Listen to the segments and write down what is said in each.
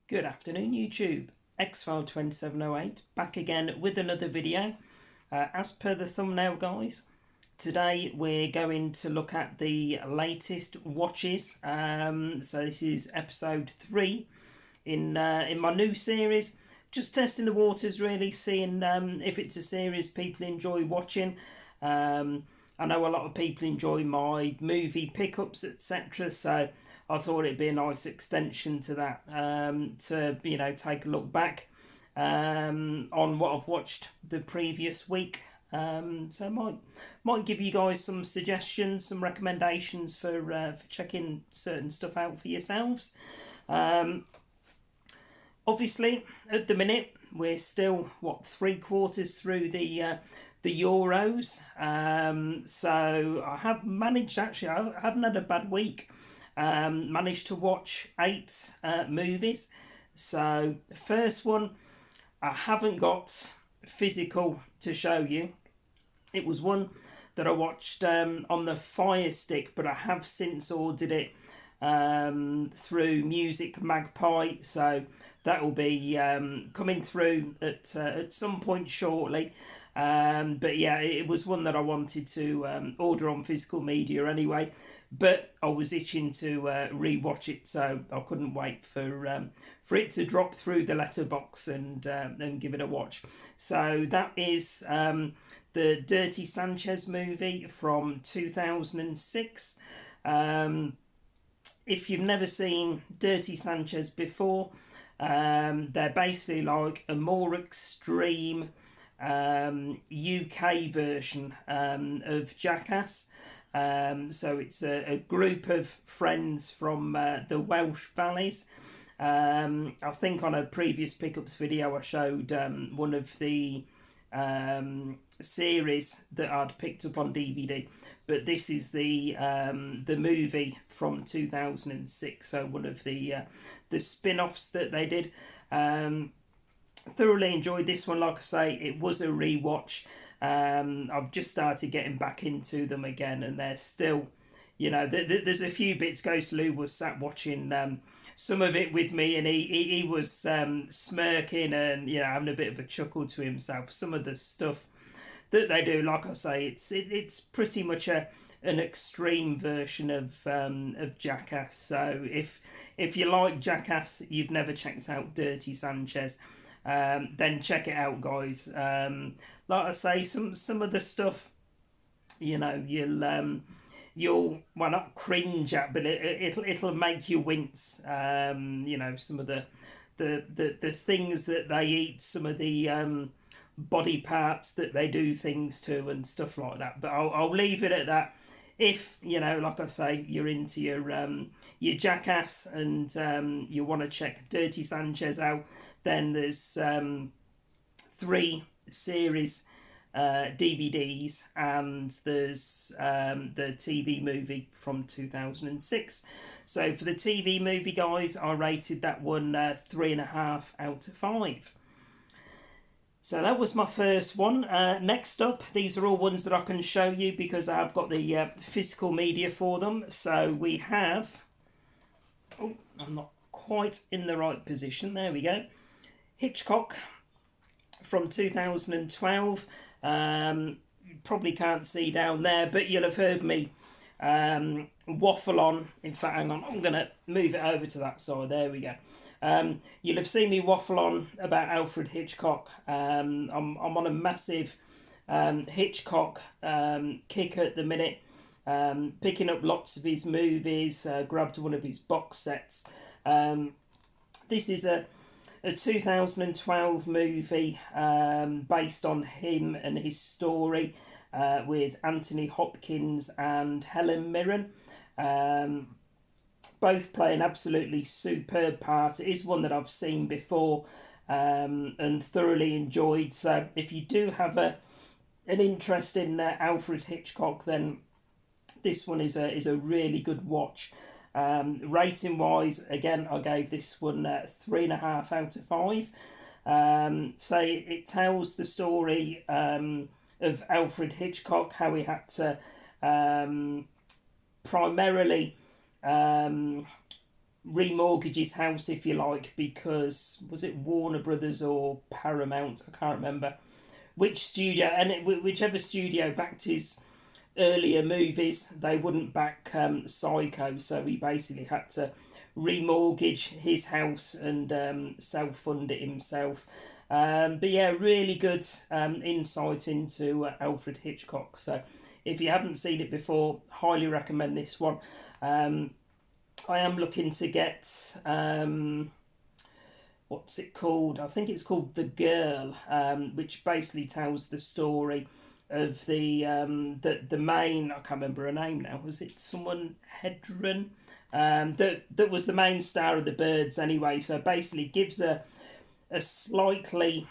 Good afternoon, YouTube. Xfile2708 back again with another video. As per the thumbnail, guys, today we're going to look at the latest watches. So this is episode 3 in my new series. Just testing the waters, really, seeing if it's a series people enjoy watching. I know a lot of people enjoy my movie pickups, etc. So I thought it'd be a nice extension to that, to take a look back on what I've watched the previous week. So might give you guys some suggestions, some recommendations for checking certain stuff out for yourselves. Obviously, at the minute we're still 3/4 through the Euros. So I have managed, actually, I haven't had a bad week. Managed to watch 8 movies. So the first one I haven't got physical to show you. It was one that I watched on the Fire Stick, but I have since ordered it through Music Magpie. So that will be coming through at some point shortly. But yeah, it was one that I wanted to order on physical media anyway. But I was itching to rewatch it, so I couldn't wait for it to drop through the letterbox and give it a watch. So that is the Dirty Sanchez movie from 2006. If you've never seen Dirty Sanchez before, they're basically like a more extreme UK version of Jackass. So it's a group of friends from the Welsh Valleys. I think on a previous pickups video I showed one of the series that I'd picked up on DVD, but this is the movie from 2006. So one of the spin-offs that they did. Thoroughly enjoyed this one. Like I say, it was a rewatch. I've just started getting back into them again, and they're still, there's a few bits. Ghost Lou was sat watching some of it with me, and he was smirking and having a bit of a chuckle to himself. Some of the stuff that they do, like I say, it's pretty much an extreme version of Jackass. So if you like Jackass, you've never checked out Dirty Sanchez, then check it out, guys. Like I say, some of the stuff, you'll well, not cringe at, but it'll make you wince. Some of the things that they eat, some of the body parts that they do things to, and stuff like that. But I'll leave it at that. If like I say, you're into your Jackass and you want to check Dirty Sanchez out, then there's 3 series DVDs, and there's the TV movie from 2006. So for the TV movie, guys, I rated that one 3.5 out of 5. So that was my first one. Next up, these are all ones that I can show you because I've got the physical media for them. So we have, oh, I'm not quite in the right position, there we go, Hitchcock from 2012. You probably can't see down there, but you'll have heard me waffle on. In fact, hang on, I'm going to move it over to that side. There we go. You'll have seen me waffle on about Alfred Hitchcock. I'm on a massive Hitchcock kick at the minute, picking up lots of his movies, grabbed one of his box sets. This is a 2012 movie based on him and his story, with Anthony Hopkins and Helen Mirren. Both play an absolutely superb part. It is one that I've seen before and thoroughly enjoyed. So if you do have an interest in Alfred Hitchcock, then this one is a really good watch. Rating wise, again, I gave this one 3.5 out of 5. So it tells the story of Alfred Hitchcock, how he had to primarily remortgage his house, if you like, because was it Warner Brothers or Paramount? I can't remember which studio, and whichever studio backed his earlier movies, they wouldn't back Psycho, so he basically had to remortgage his house and self-fund it himself. But yeah, really good insight into Alfred Hitchcock. So if you haven't seen it before, highly recommend this one. I am looking to get what's it called? I think it's called The Girl, which basically tells the story of the main. I can't remember her name now. Was it someone Hedren? That was the main star of The Birds anyway. So basically gives a slightly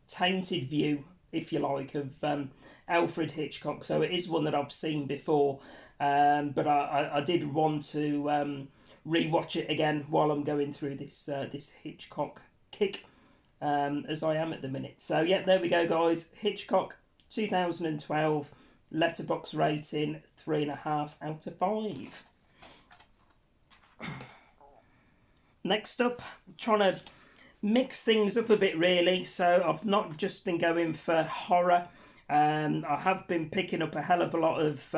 tainted view, if you like, of Alfred Hitchcock. So it is one that I've seen before, but I did want to rewatch it again while I'm going through this Hitchcock kick, as I am at the minute. So yeah, there we go, guys. Hitchcock, 2012, letterbox rating 3.5 out of 5. Next up, trying to mix things up a bit really. So I've not just been going for horror. I have been picking up a hell of a lot of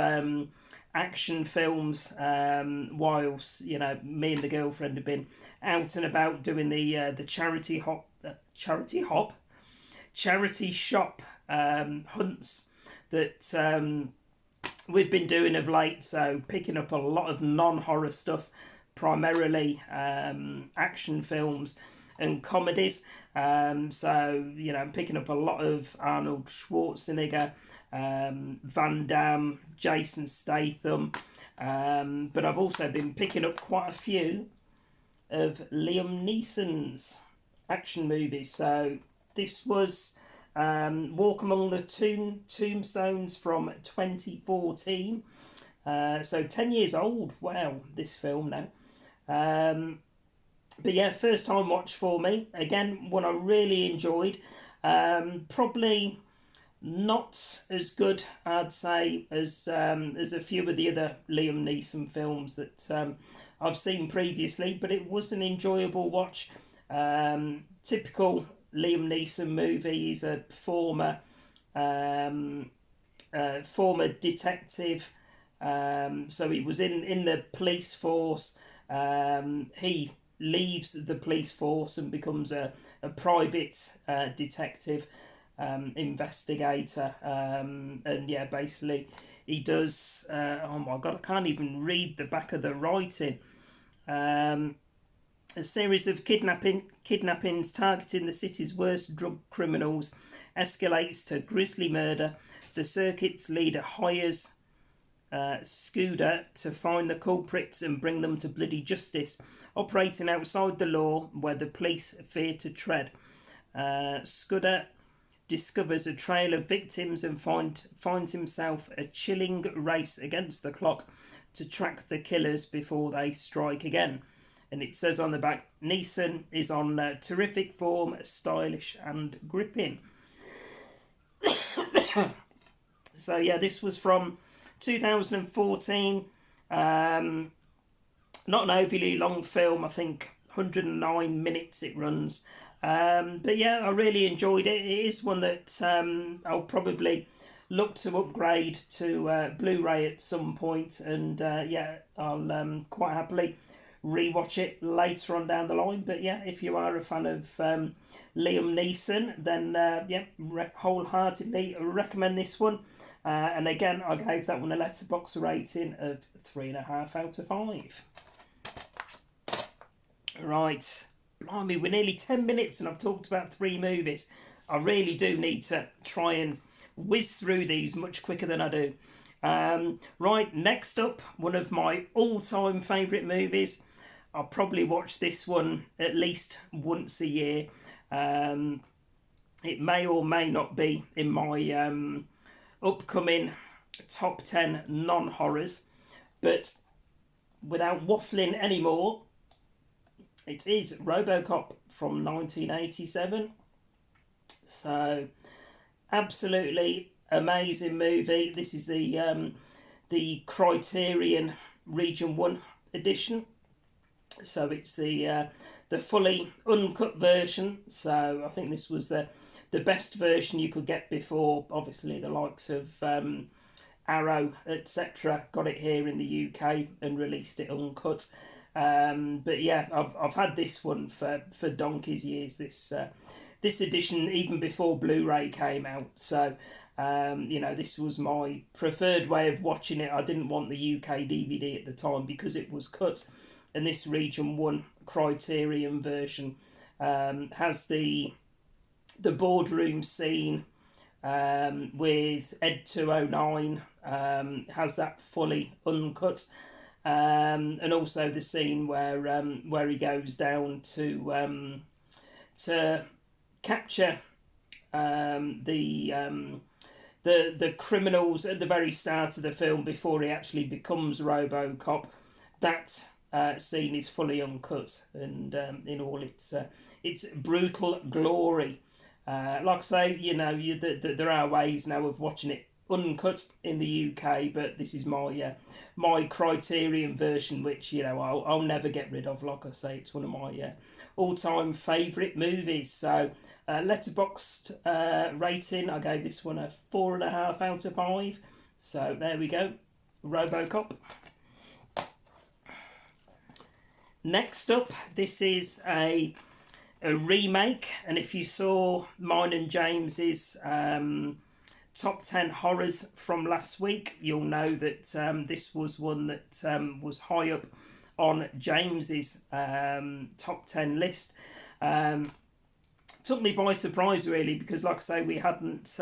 action films whilst, you know, me and the girlfriend have been out and about doing the charity shop hunts that we've been doing of late. So picking up a lot of non-horror stuff, primarily action films and comedies. So, you know, I'm picking up a lot of Arnold Schwarzenegger, Van Damme, Jason Statham, but I've also been picking up quite a few of Liam Neeson's action movies. So this was Walk Among the Tombstones from 2014. So 10 years old. Wow, this film now. But yeah, first time watch for me. Again, one I really enjoyed. Probably not as good, I'd say, as a few of the other Liam Neeson films that I've seen previously, but it was an enjoyable watch. Typical Liam Neeson movie. He's a former detective. So he was in the police force. He leaves the police force and becomes a private detective, investigator, and yeah, basically he does oh my god, I can't even read the back of the writing. A series of kidnappings targeting the city's worst drug criminals escalates to grisly murder. The circuit's leader hires Scooter to find the culprits and bring them to bloody justice, operating outside the law where the police fear to tread. Scooter discovers a trail of victims and finds himself a chilling race against the clock to track the killers before they strike again. And it says on the back, Neeson is on terrific form, stylish and gripping. So yeah, this was from 2014. Not an overly long film. I think 109 minutes it runs. But yeah, I really enjoyed it. It is one that I'll probably look to upgrade to Blu-ray at some point, and yeah, I'll quite happily rewatch it later on down the line. But yeah, if you are a fan of Liam Neeson, then yeah, wholeheartedly recommend this one. And again, I gave that one a letterbox rating of 3.5 out of 5. Right, blimey, we're nearly 10 minutes and I've talked about 3 movies. I really do need to try and whiz through these much quicker than I do. Right, next up, one of my all-time favourite movies. I'll probably watch this one at least once a year. It may or may not be in my upcoming top 10 non-horrors, but without waffling anymore, it is RoboCop from 1987. So, absolutely amazing movie. This is the Criterion Region 1 edition. So it's the fully uncut version. So I think this was the best version you could get before. Obviously, the likes of Arrow, etc., got it here in the UK and released it uncut. But yeah, I've had this one for donkey's years. This edition, even before Blu-ray came out. So you know, this was my preferred way of watching it. I didn't want the UK DVD at the time because it was cut, and this Region 1 Criterion version has the boardroom scene with Ed 209, has that fully uncut, and also the scene where he goes down to capture the criminals at the very start of the film before he actually becomes RoboCop. That scene is fully uncut and in all its brutal glory. Like I say, you know, there are ways now of watching it uncut in the UK, but this is my Criterion version, which, you know, I'll never get rid of. Like I say, it's one of my all-time favourite movies. So Letterboxd rating, I gave this one a 4.5 out of 5. So there we go, RoboCop. Next up, this is a remake, and if you saw mine and James's top 10 horrors from last week, you'll know that this was one that was high up on James's top 10 list. Took me by surprise, really, because like I say, we hadn't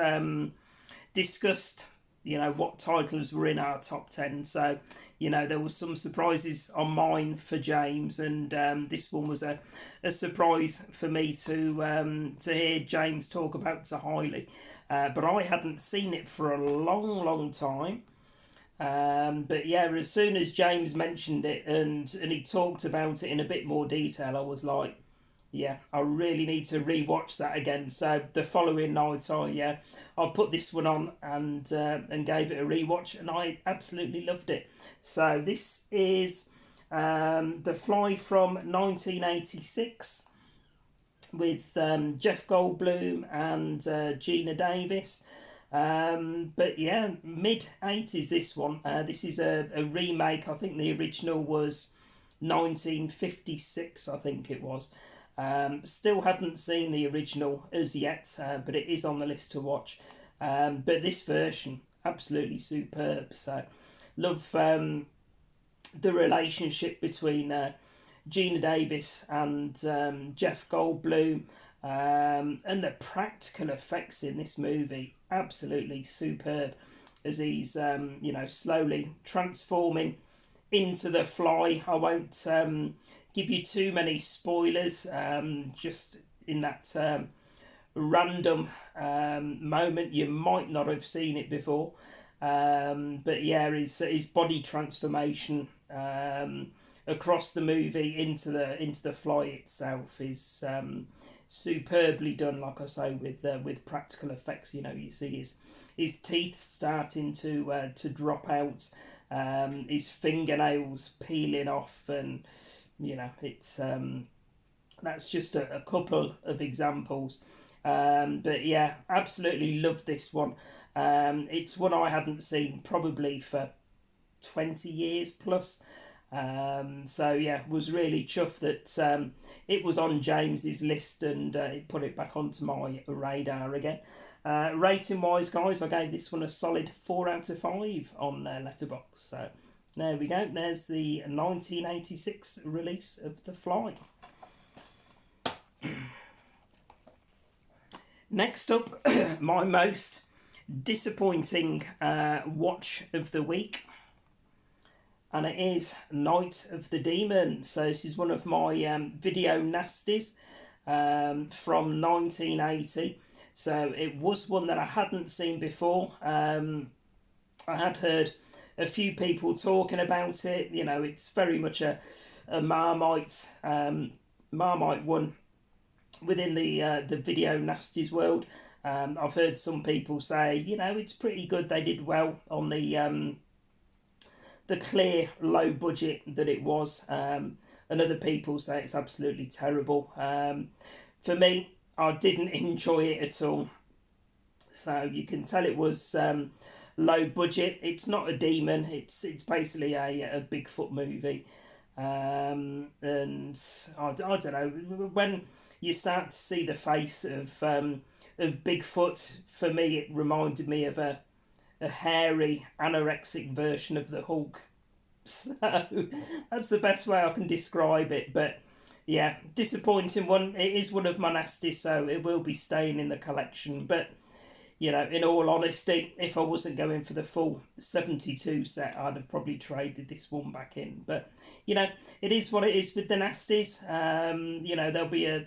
discussed, you know, what titles were in our top 10. So, you know, there was some surprises on mine for James, and this one was a surprise for me to hear James talk about so highly. But I hadn't seen it for a long time. But yeah, as soon as James mentioned it and he talked about it in a bit more detail, I was like, yeah, I really need to rewatch that again. So the following night, I put this one on and gave it a rewatch, and I absolutely loved it. So this is The Fly from 1986 with Jeff Goldblum and Geena Davis. But yeah, mid-80s this one. This is a remake. I think the original was 1956, I think it was. Still haven't seen the original as yet, but it is on the list to watch. But this version, absolutely superb. So, love the relationship between Geena Davis and Jeff Goldblum, and the practical effects in this movie, absolutely superb. As he's you know, slowly transforming into the Fly. I won't give you too many spoilers, just in that random moment you might not have seen it before, but yeah, his body transformation across the movie into the Fly itself is superbly done. Like I say, with practical effects, you know, you see his teeth starting to drop out, his fingernails peeling off, and you know, it's that's just a couple of examples. But yeah, absolutely loved this one. It's one I hadn't seen probably for 20 years plus. So yeah, was really chuffed that it was on James's list, and it put it back onto my radar again. Rating wise, guys, I gave this one a solid 4 out of 5 on Letterboxd. So there we go. There's the 1986 release of The Fly. Next up, my most disappointing watch of the week, and it is Night of the Demon. So this is one of my video nasties from 1980. So it was one that I hadn't seen before. I had heard a few people talking about it. You know, it's very much a Marmite one within the video nasties world. I've heard some people say, you know, it's pretty good. They did well on the clear low budget that it was. and other people say it's absolutely terrible. For me, I didn't enjoy it at all. So you can tell it was low budget. It's not a demon. It's basically a Bigfoot movie. And I don't know, when you start to see the face of Bigfoot, for me it reminded me of a hairy anorexic version of the Hulk. So that's the best way I can describe it. But yeah, disappointing one. It is one of my nasties, so it will be staying in the collection. But you know, in all honesty, if I wasn't going for the full 72 set, I'd have probably traded this one back in. But, you know, it is what it is with the nasties. You know, there'll be a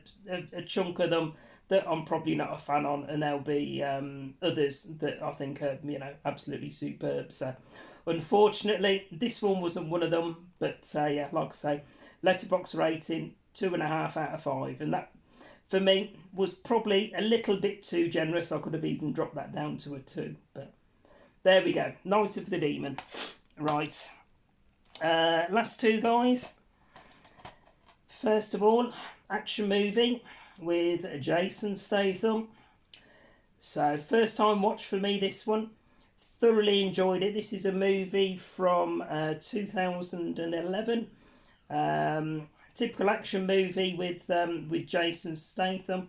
chunk of them that I'm probably not a fan on, and there'll be others that I think are, you know, absolutely superb. So, unfortunately, this one wasn't one of them. But, yeah, like I say, letterbox rating, 2.5 out of 5. And that, for me, was probably a little bit too generous. I could have even dropped that down to a 2. But there we go. Night of the Demon. Right. Last two, guys. First of all, action movie with Jason Statham. So, first time watch for me, this one. Thoroughly enjoyed it. This is a movie from 2011. Typical action movie with Jason Statham.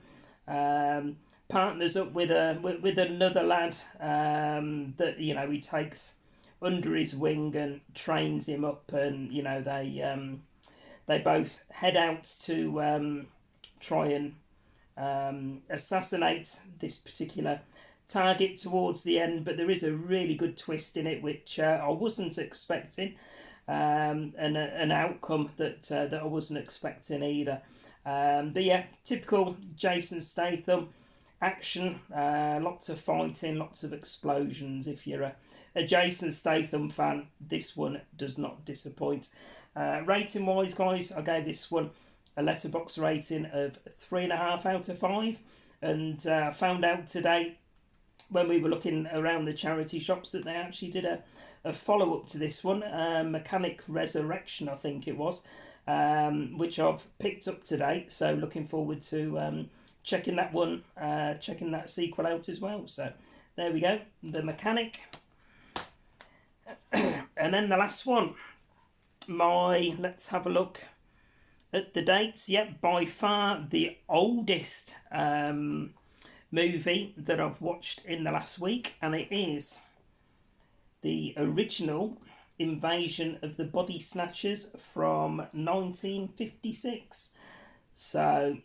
Partners up with another lad that, you know, he takes under his wing and trains him up, and you know they both head out to try and assassinate this particular target towards the end. But there is a really good twist in it, which I wasn't expecting. And an outcome that I wasn't expecting either. But yeah, typical Jason Statham action, lots of fighting, lots of explosions. If you're a Jason Statham fan, this one does not disappoint. Rating wise, guys, I gave this one a letterbox rating of 3.5 out of 5, and found out today when we were looking around the charity shops that they actually did a follow-up to this one, Mechanic Resurrection, I think it was, which I've picked up today. So looking forward to checking that one, checking that sequel out as well. So there we go, The Mechanic. And then the last one, let's have a look at the dates. Yep, by far the oldest movie that I've watched in the last week, and it is the original Invasion of the Body Snatchers from 1956. So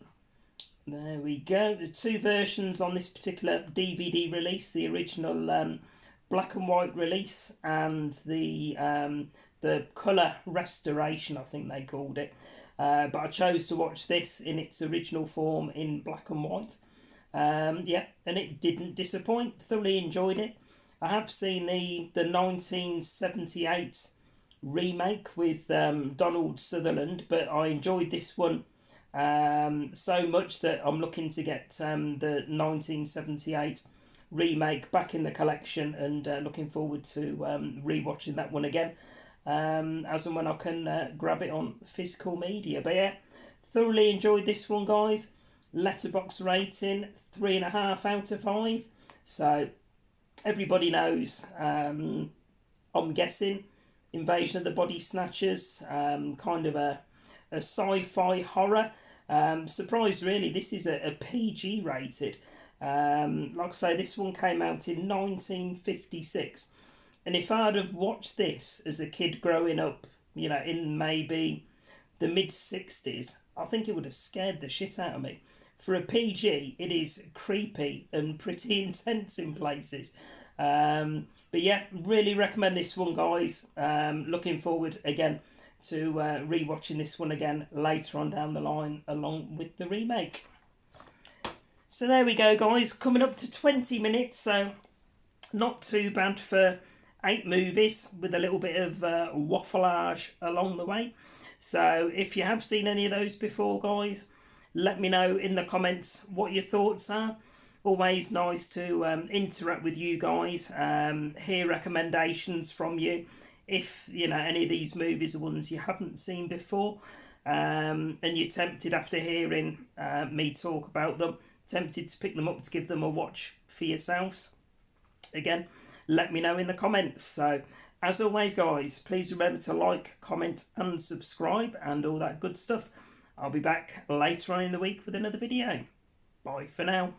there we go. The two versions on this particular DVD release: the original black and white release and the colour restoration, I think they called it. But I chose to watch this in its original form in black and white. Yeah, and it didn't disappoint. Thoroughly enjoyed it. I have seen the 1978 remake with Donald Sutherland, but I enjoyed this one so much that I'm looking to get the 1978 remake back in the collection, and looking forward to rewatching that one again as and when I can grab it on physical media. But yeah, thoroughly enjoyed this one, guys. Letterbox rating 3.5 out of 5. So everybody knows, I'm guessing, Invasion of the Body Snatchers, kind of a sci-fi horror. Surprised really, this is a PG rated. Like I say, this one came out in 1956. And if I'd have watched this as a kid growing up, you know, in maybe the mid-60s, I think it would have scared the shit out of me. For a PG, it is creepy and pretty intense in places. But yeah, really recommend this one, guys. Looking forward again to rewatching this one again later on down the line, along with the remake. So there we go, guys. Coming up to 20 minutes, so not too bad for 8 movies, with a little bit of waffleage along the way. So if you have seen any of those before, guys, let me know in the comments what your thoughts are. Always nice to interact with you guys, hear recommendations from you. If you know any of these movies are ones you haven't seen before, and you're tempted after hearing me talk about them, tempted to pick them up to give them a watch for yourselves, again, let me know in the comments. So as always, guys, please remember to like, comment and subscribe and all that good stuff. I'll be back later on in the week with another video. Bye for now.